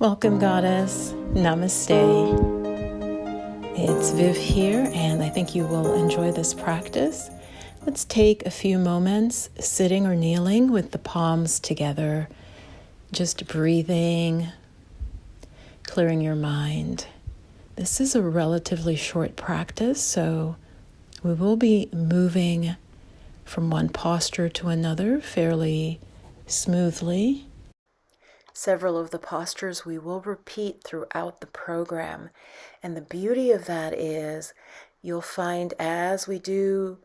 Welcome, Goddess. Namaste. It's Viv here, and I think you will enjoy this practice. Let's take a few moments sitting or kneeling with the palms together, just breathing, clearing your mind. This is a relatively short practice, so we will be moving from one posture to another fairly smoothly. Several of the postures we will repeat throughout the program. And the beauty of that is you'll find as we do,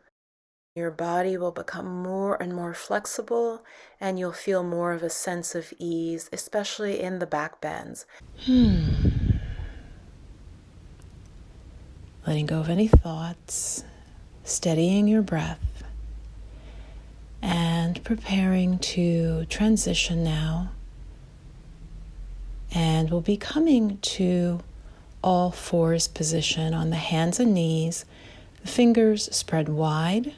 your body will become more and more flexible and you'll feel more of a sense of ease, especially in the back bends. Letting go of any thoughts, steadying your breath, and preparing to transition now. And we'll be coming to all fours position on the hands and knees, the fingers spread wide.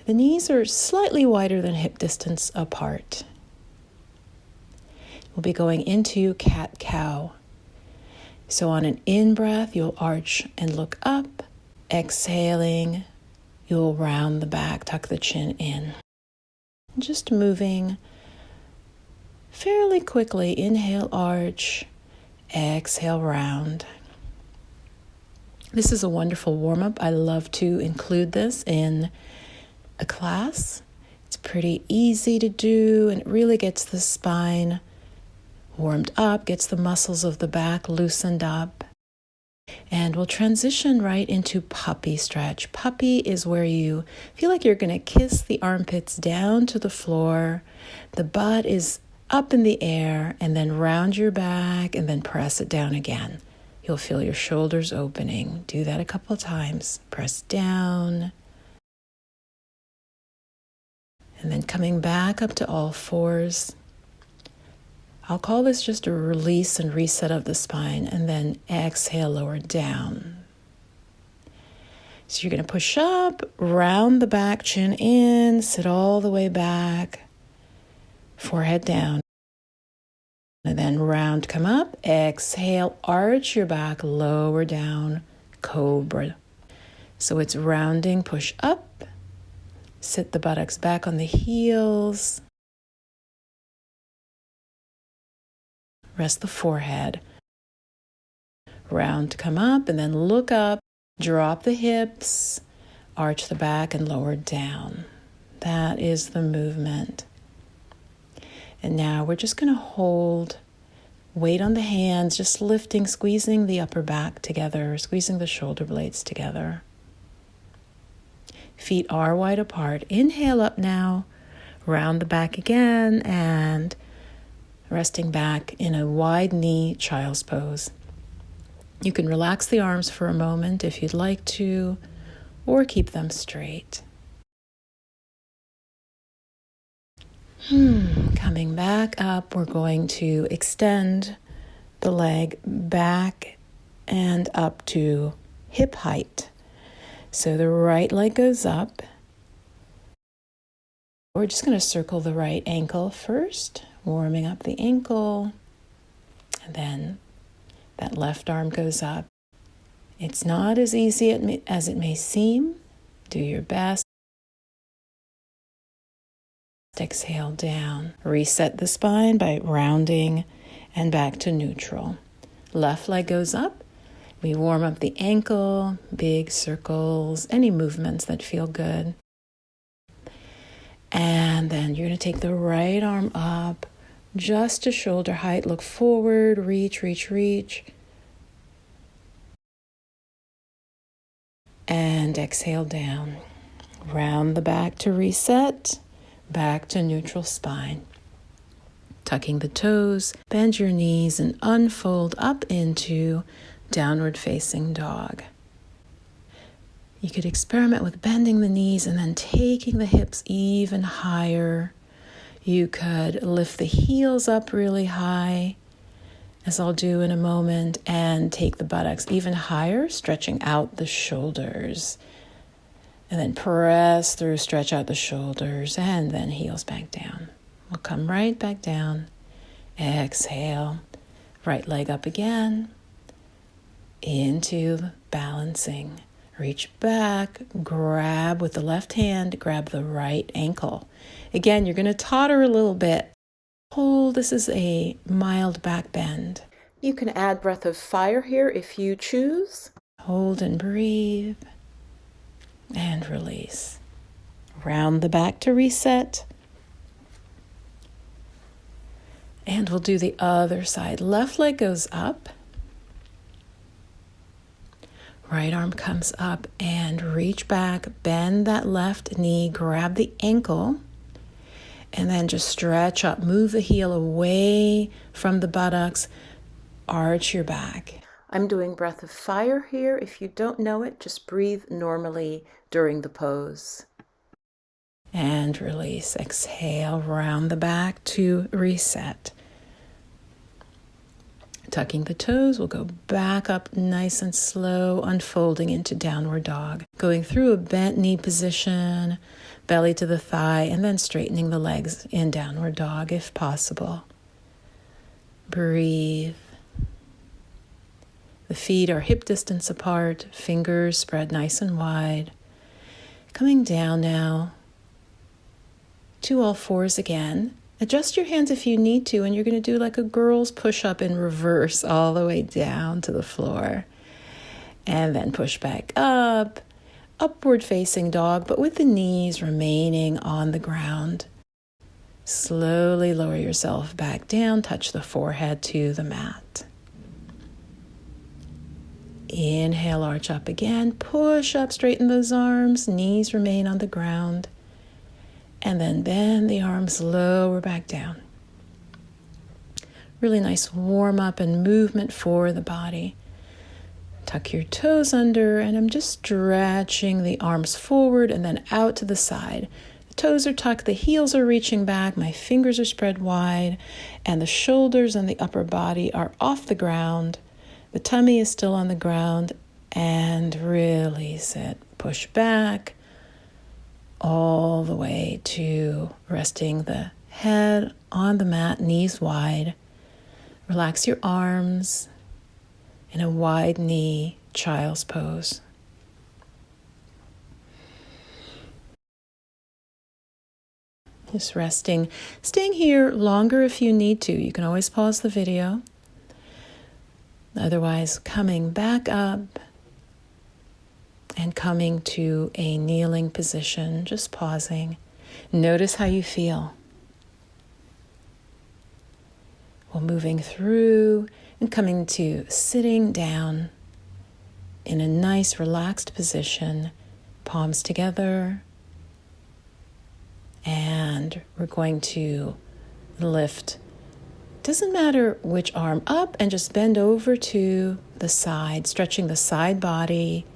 The knees are slightly wider than hip distance apart. We'll be going into cat-cow. So on an in-breath, you'll arch and look up. Exhaling, you'll round the back, tuck the chin in. Just moving fairly quickly. Inhale, arch. Exhale, round. This is a wonderful warm-up. I love to include this in a class. It's pretty easy to do, and it really gets the spine warmed up, gets the muscles of the back loosened up. And we'll transition right into puppy stretch. Puppy is where you feel like you're going to kiss the armpits down to the floor. The butt is up in the air, and then round your back and then press it down again. You'll feel your shoulders opening. Do that a couple of times. Press down. And then coming back up to all fours. I'll call this just a release and reset of the spine, and then exhale, lower down. So you're going to push up, round the back, chin in, sit all the way back. Forehead down. And then round, come up, exhale, arch your back, lower down, cobra. So it's rounding, push up, sit the buttocks back on the heels. Rest the forehead. Round, come up, and then look up, drop the hips, arch the back, and lower down. That is the movement. And now we're just going to hold weight on the hands, just lifting, squeezing the upper back together, squeezing the shoulder blades together. Feet are wide apart. Inhale up now, round the back again, and resting back in a wide knee child's pose. You can relax the arms for a moment if you'd like to, or keep them straight. Coming back up, we're going to extend the leg back and up to hip height. So the right leg goes up. We're just going to circle the right ankle first, warming up the ankle, and then that left arm goes up. It's not as easy as it may seem. Do your best. Exhale down. Reset the spine by rounding and back to neutral. Left leg goes up. We warm up the ankle, big circles, any movements that feel good. And then you're going to take the right arm up just to shoulder height. Look forward, reach, reach, reach. And exhale down. Round the back to reset. Back to neutral spine. Tucking the toes, bend your knees and unfold up into downward facing dog. You could experiment with bending the knees and then taking the hips even higher. You could lift the heels up really high, as I'll do in a moment, and take the buttocks even higher, stretching out the shoulders. And then press through, stretch out the shoulders, and then heels back down. We'll come right back down. Exhale. Right leg up again. Into balancing. Reach back, grab with the left hand, grab the right ankle. Again, you're going to totter a little bit. Hold, this is a mild back bend. You can add breath of fire here if you choose. Hold and breathe. And release. Round the back to reset. And we'll do the other side. Left leg goes up. Right arm comes up and reach back, bend that left knee, grab the ankle, and then just stretch up. Move the heel away from the buttocks, arch your back. I'm doing breath of fire here. If you don't know it, just breathe normally during the pose. And release. Exhale, round the back to reset. Tucking the toes, we'll go back up nice and slow, unfolding into downward dog. Going through a bent knee position, belly to the thigh, and then straightening the legs in downward dog if possible. Breathe. The feet are hip distance apart, fingers spread nice and wide. Coming down now to all fours again. Adjust your hands if you need to, and you're going to do like a girl's push-up in reverse all the way down to the floor. And then push back up, upward facing dog, but with the knees remaining on the ground. Slowly lower yourself back down, touch the forehead to the mat. Inhale, arch up again, push up, straighten those arms, knees remain on the ground. And then bend the arms, lower back down. Really nice warm up and movement for the body. Tuck your toes under, and I'm just stretching the arms forward and then out to the side. The toes are tucked, the heels are reaching back, my fingers are spread wide, and the shoulders and the upper body are off the ground. The tummy is still on the ground, and release it. Push back. All the way to resting the head on the mat, knees wide. Relax your arms in a wide knee, child's pose. Just resting, staying here longer if you need to. You can always pause the video. Otherwise, coming back up and coming to a kneeling position, just pausing. Notice how you feel. Well, moving through and coming to sitting down in a nice relaxed position, palms together. And we're going to lift. Doesn't matter which arm up, and just bend over to the side, stretching the side body.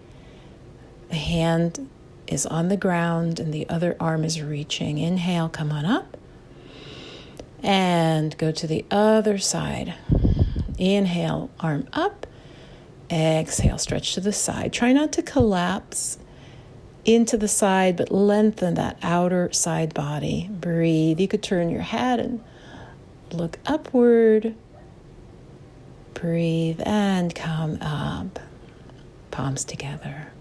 The hand is on the ground and the other arm is reaching. Inhale, come on up. And go to the other side. Inhale, arm up. Exhale, stretch to the side. Try not to collapse into the side, but lengthen that outer side body. Breathe. You could turn your head and look upward. Breathe and come up. Palms together.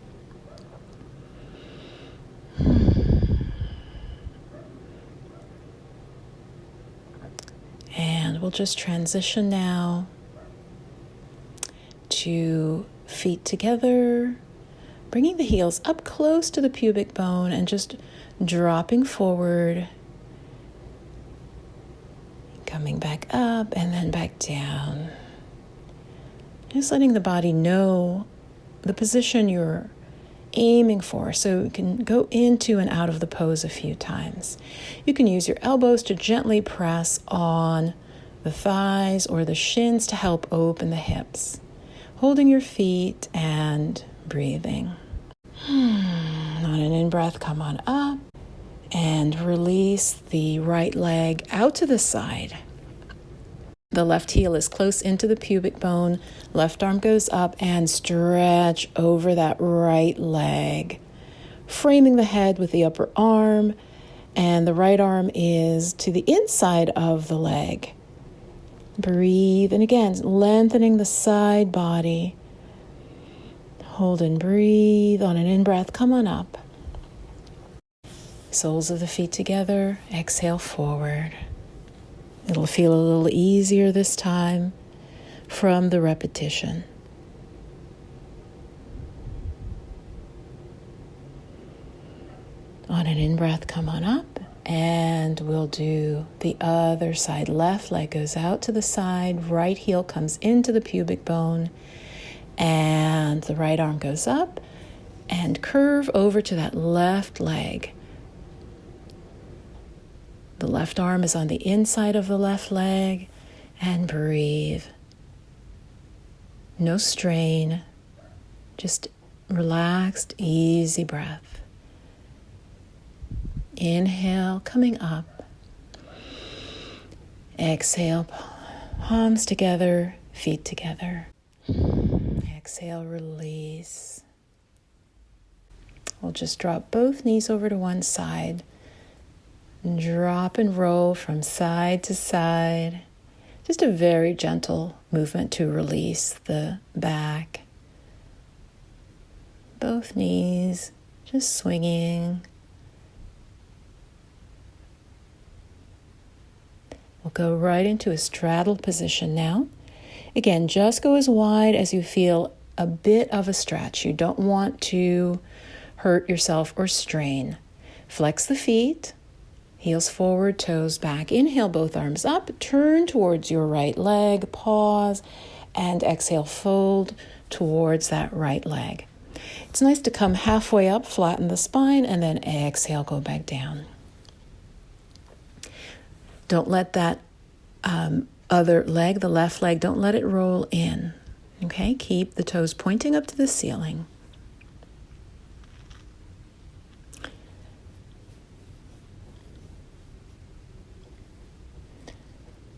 And we'll just transition now to feet together, bringing the heels up close to the pubic bone and just dropping forward, coming back up and then back down. Just letting the body know the position you're aiming for, so you can go into and out of the pose a few times. You can use your elbows to gently press on the thighs or the shins to help open the hips. Holding your feet and breathing. On an in-breath, come on up and release the right leg out to the side. The left heel is close into the pubic bone. Left arm goes up and stretch over that right leg. Framing the head with the upper arm, and the right arm is to the inside of the leg. Breathe, and again, lengthening the side body. Hold and breathe. On an in-breath, come on up. Soles of the feet together, exhale forward. It'll feel a little easier this time from the repetition. On an in-breath, come on up, and we'll do the other side. Left leg goes out to the side, right heel comes into the pubic bone, and the right arm goes up, and curve over to that left leg. The left arm is on the inside of the left leg, and breathe. No strain, just relaxed, easy breath. Inhale, coming up. Exhale, palms together, feet together. Exhale, release. We'll just drop both knees over to one side. Drop and roll from side to side. Just a very gentle movement to release the back. Both knees just swinging. We'll go right into a straddle position now. Again, just go as wide as you feel a bit of a stretch. You don't want to hurt yourself or strain. Flex the feet, heels forward, toes back. Inhale, both arms up, turn towards your right leg, pause, and exhale, fold towards that right leg. It's nice to come halfway up, flatten the spine, and then exhale, go back down. Don't let that other leg, the left leg, don't let it roll in. Okay, keep the toes pointing up to the ceiling.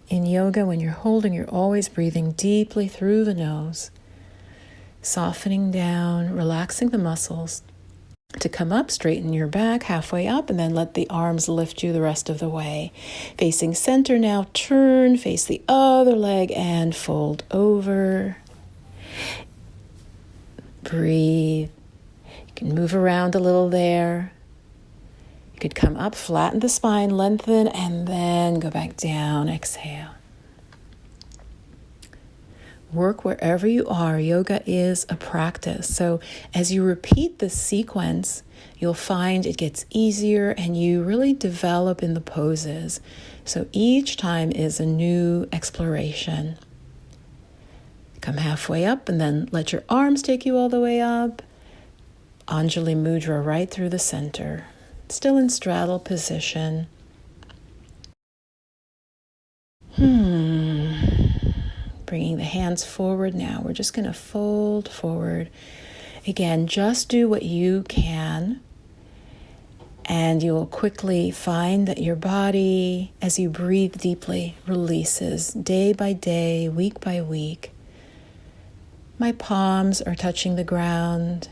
In yoga, when you're holding, you're always breathing deeply through the nose, softening down, relaxing the muscles. To come up, straighten your back halfway up, and then let the arms lift you the rest of the way. Facing center now, turn, face the other leg, and fold over. Breathe. You can move around a little there. You could come up, flatten the spine, lengthen, and then go back down. Exhale. Work wherever you are. Yoga is a practice. So as you repeat this sequence, you'll find it gets easier and you really develop in the poses. So each time is a new exploration. Come halfway up and then let your arms take you all the way up. Anjali Mudra right through the center. Still in straddle position. Bringing the hands forward now. We're just going to fold forward. Again, just do what you can. And you'll quickly find that your body, as you breathe deeply, releases day by day, week by week. My palms are touching the ground.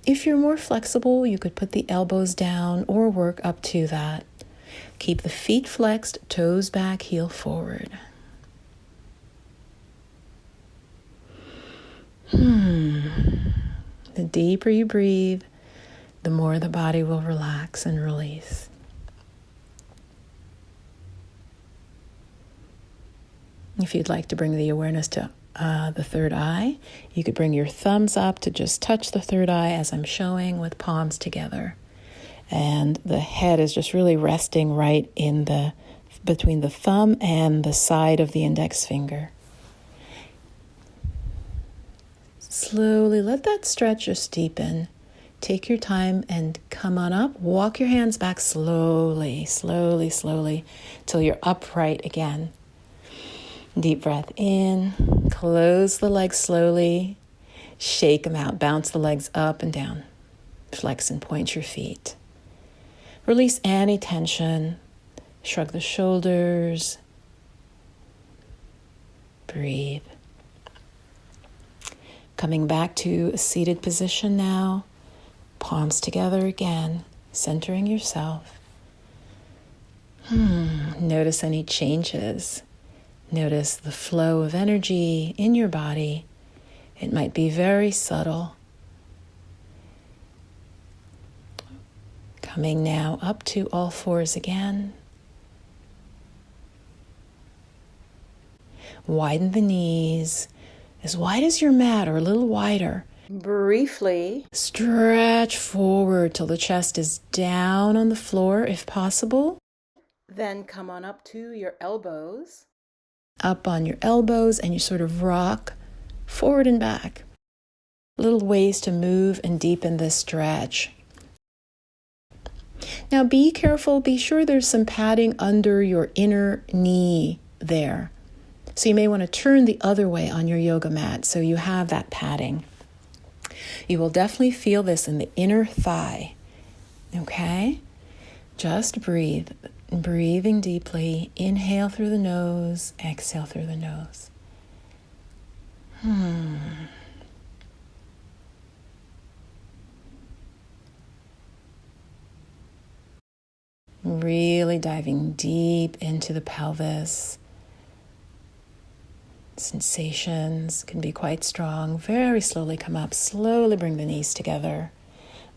If you're more flexible, you could put the elbows down or work up to that. Keep the feet flexed, toes back, heel forward. The deeper you breathe, the more the body will relax and release. If you'd like to bring the awareness to the third eye, you could bring your thumbs up to just touch the third eye as I'm showing with palms together. And the head is just really resting right in between the thumb and the side of the index finger. Slowly let that stretch just deepen. Take your time and come on up. Walk your hands back slowly, slowly, slowly, till you're upright again. Deep breath in. Close the legs slowly. Shake them out. Bounce the legs up and down. Flex and point your feet. Release any tension. Shrug the shoulders. Breathe. Coming back to a seated position now. Palms together again, centering yourself. Notice any changes. Notice the flow of energy in your body. It might be very subtle. Coming now up to all fours again. Widen the knees, as wide as your mat or a little wider. Briefly stretch forward till the chest is down on the floor if possible. Then come on up to your elbows. Up on your elbows, and you sort of rock forward and back. Little ways to move and deepen this stretch. Now be careful, be sure there's some padding under your inner knee there. So you may want to turn the other way on your yoga mat so you have that padding. You will definitely feel this in the inner thigh. Okay? Just breathe. Breathing deeply. Inhale through the nose. Exhale through the nose. Really diving deep into the pelvis. Sensations can be quite strong. Very slowly come up. Slowly bring the knees together.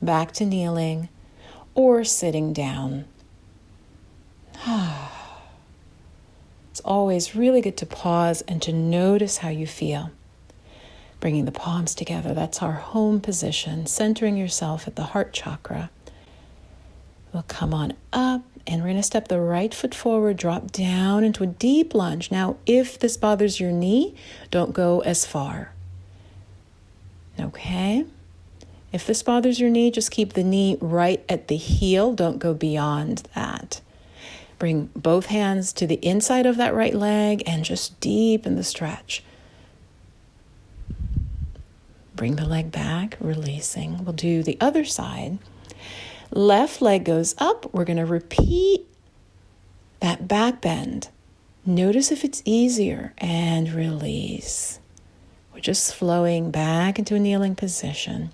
Back to kneeling or sitting down. It's always really good to pause and to notice how you feel. Bringing the palms together, that's our home position. Centering yourself at the heart chakra. We'll come on up, and we're going to step the right foot forward, drop down into a deep lunge. Now, if this bothers your knee, don't go as far. Okay? If this bothers your knee, just keep the knee right at the heel. Don't go beyond that. Bring both hands to the inside of that right leg and just deepen the stretch. Bring the leg back, releasing. We'll do the other side. Left leg goes up. We're going to repeat that back bend. Notice if it's easier and release. We're just flowing back into a kneeling position.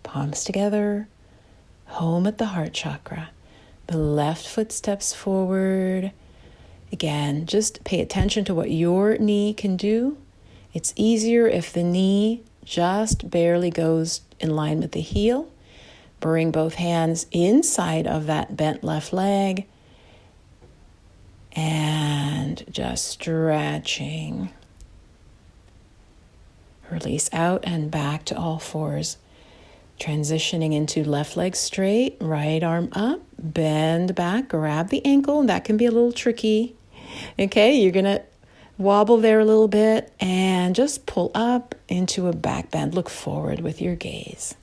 Palms together, home at the heart chakra. The left foot steps forward. Again, just pay attention to what your knee can do. It's easier if the knee just barely goes in line with the heel. Bring both hands inside of that bent left leg. And just stretching. Release out and back to all fours. Transitioning into left leg straight, right arm up, bend back, grab the ankle. That can be a little tricky. Okay, you're going to wobble there a little bit and just pull up into a back bend. Look forward with your gaze.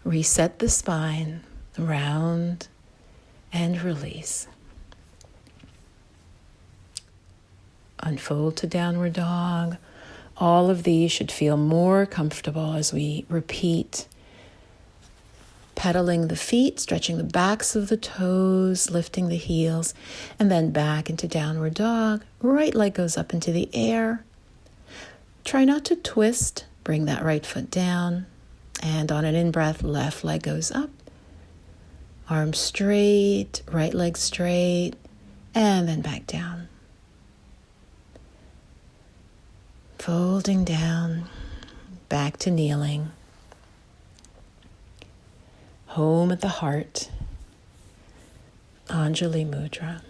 Reset the spine, round, and release. Unfold to downward dog. All of these should feel more comfortable as we repeat. Pedaling the feet, stretching the backs of the toes, lifting the heels, and then back into downward dog. Right leg goes up into the air. Try not to twist. Bring that right foot down. And on an in-breath, left leg goes up. Arms straight, right leg straight, and then back down. Folding down, back to kneeling. Home at the heart, Anjali Mudra.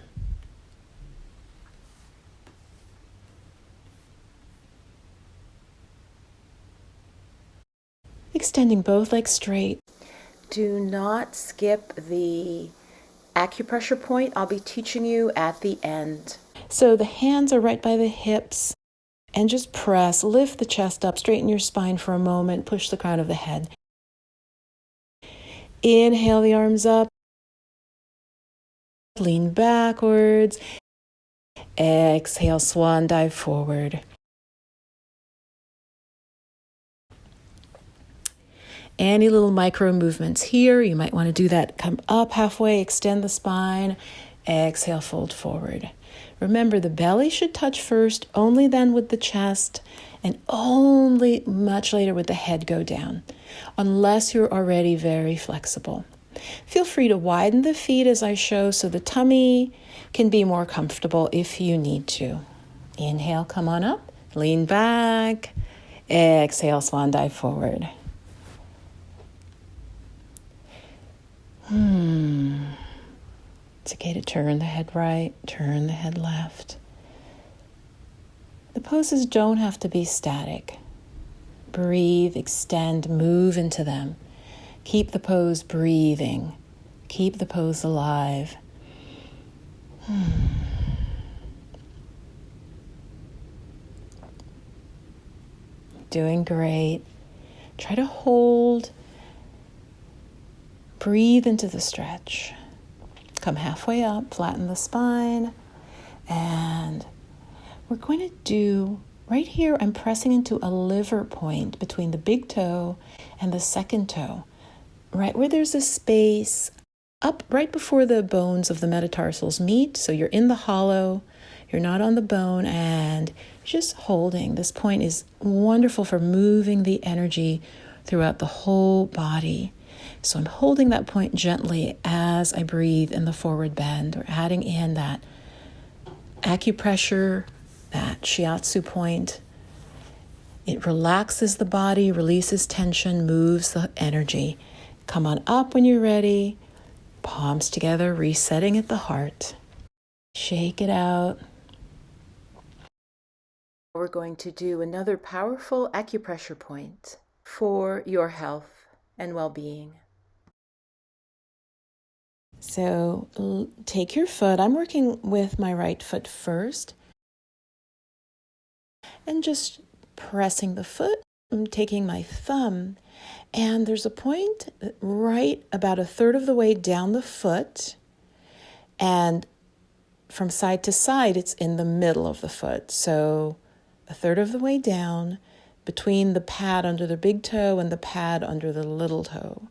Extending both legs straight. Do not skip the acupressure point I'll be teaching you at the end. So the hands are right by the hips. And just press, lift the chest up, straighten your spine for a moment, push the crown of the head. Inhale the arms up, lean backwards. Exhale, swan dive forward. Any little micro movements here, you might want to do that. Come up halfway, extend the spine. Exhale, fold forward. Remember, the belly should touch first, only then with the chest, and only much later with the head go down, unless you're already very flexible. Feel free to widen the feet as I show so the tummy can be more comfortable if you need to. Inhale, come on up, lean back. Exhale, swan dive forward. It's okay to turn the head right, turn the head left. The poses don't have to be static. Breathe, extend, move into them. Keep the pose breathing. Keep the pose alive. Doing great. Try to hold. Breathe into the stretch. Come halfway up, flatten the spine. And we're going to do, right here, I'm pressing into a liver point between the big toe and the second toe. Right where there's a space up right before the bones of the metatarsals meet. So you're in the hollow, you're not on the bone, and just holding. This point is wonderful for moving the energy throughout the whole body. So I'm holding that point gently as I breathe in the forward bend. We're adding in that acupressure, that shiatsu point. It relaxes the body, releases tension, moves the energy. Come on up when you're ready. Palms together, resetting at the heart. Shake it out. We're going to do another powerful acupressure point for your health and well-being. So take your foot. I'm working with my right foot first. And just pressing the foot. I'm taking my thumb. And there's a point right about a third of the way down the foot. And from side to side, it's in the middle of the foot. So a third of the way down between the pad under the big toe and the pad under the little toe.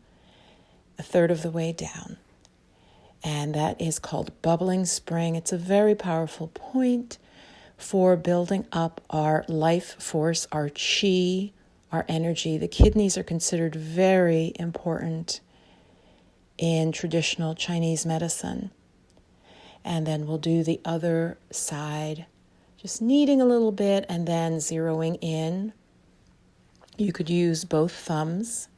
A third of the way down. And that is called bubbling spring. It's a very powerful point for building up our life force, our chi, our energy. The kidneys are considered very important in traditional Chinese medicine. And then we'll do the other side, just kneading a little bit and then zeroing in. You could use both thumbs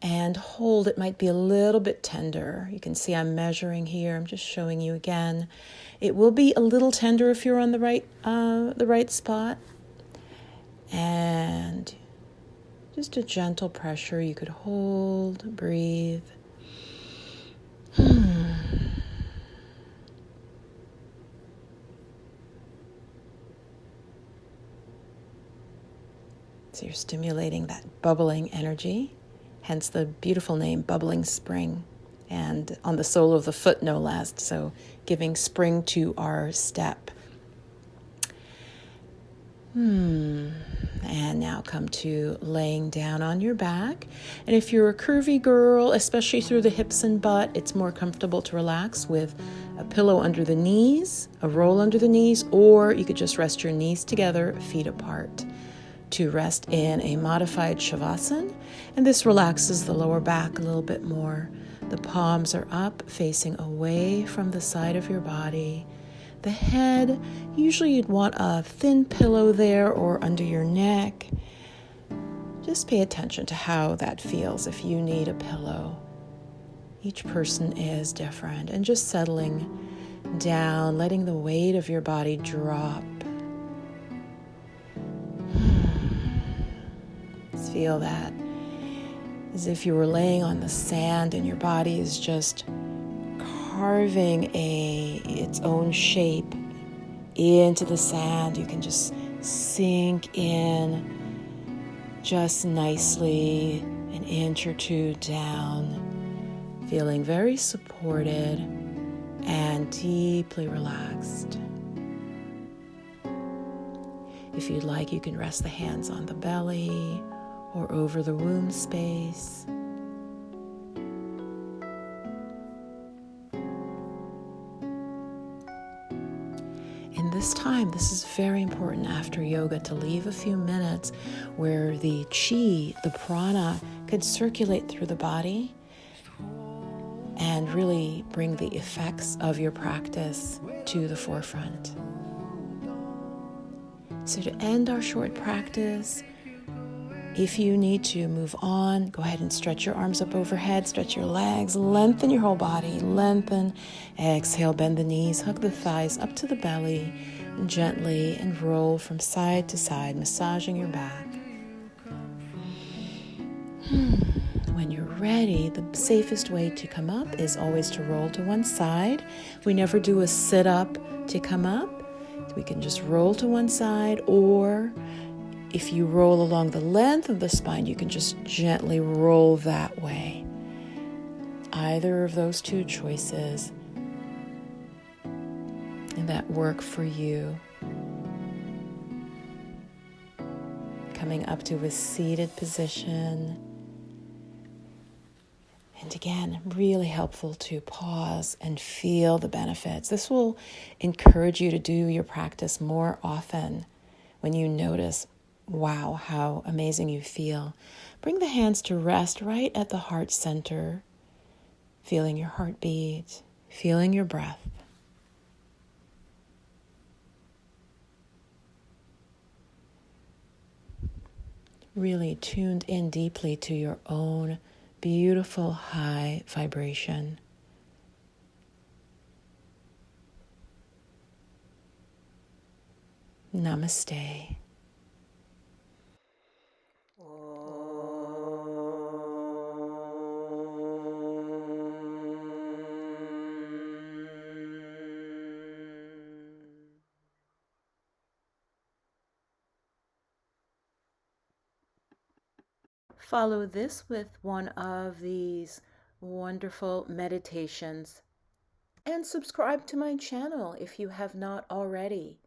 and hold. It might be a little bit tender. You can see I'm measuring here. I'm just showing you again. It will be a little tender if you're on the right spot. And just a gentle pressure. You could hold, breathe. So you're stimulating that bubbling energy, hence the beautiful name, Bubbling Spring, and on the sole of the foot, no less, so giving spring to our step. And now come to laying down on your back. And if you're a curvy girl, especially through the hips and butt, it's more comfortable to relax with a pillow under the knees, a roll under the knees, or you could just rest your knees together, feet apart, to rest in a modified shavasana. And this relaxes the lower back a little bit more. The palms are up, facing away from the side of your body. The head, usually you'd want a thin pillow there or under your neck. Just pay attention to how that feels if you need a pillow. Each person is different. And just settling down, letting the weight of your body drop. Just feel that as if you were laying on the sand and your body is just carving its own shape into the sand. You can just sink in just nicely, an inch or two down, feeling very supported and deeply relaxed. If you'd like, you can rest the hands on the belly or over the womb space. In this time, this is very important after yoga to leave a few minutes where the chi, the prana, could circulate through the body and really bring the effects of your practice to the forefront. So to end our short practice, if you need to move on, go ahead and stretch your arms up overhead, stretch your legs, lengthen your whole body, lengthen. Exhale, bend the knees, hug the thighs up to the belly, and gently and roll from side to side, massaging your back. When you're ready, the safest way to come up is always to roll to one side. We never do a sit up to come up. We can just roll to one side, or if you roll along the length of the spine, you can just gently roll that way. Either of those two choices that work for you. Coming up to a seated position. And again, really helpful to pause and feel the benefits. This will encourage you to do your practice more often when you notice, wow, how amazing you feel. Bring the hands to rest right at the heart center, feeling your heartbeat, feeling your breath. Really tuned in deeply to your own beautiful high vibration. Namaste. Follow this with one of these wonderful meditations and subscribe to my channel if you have not already.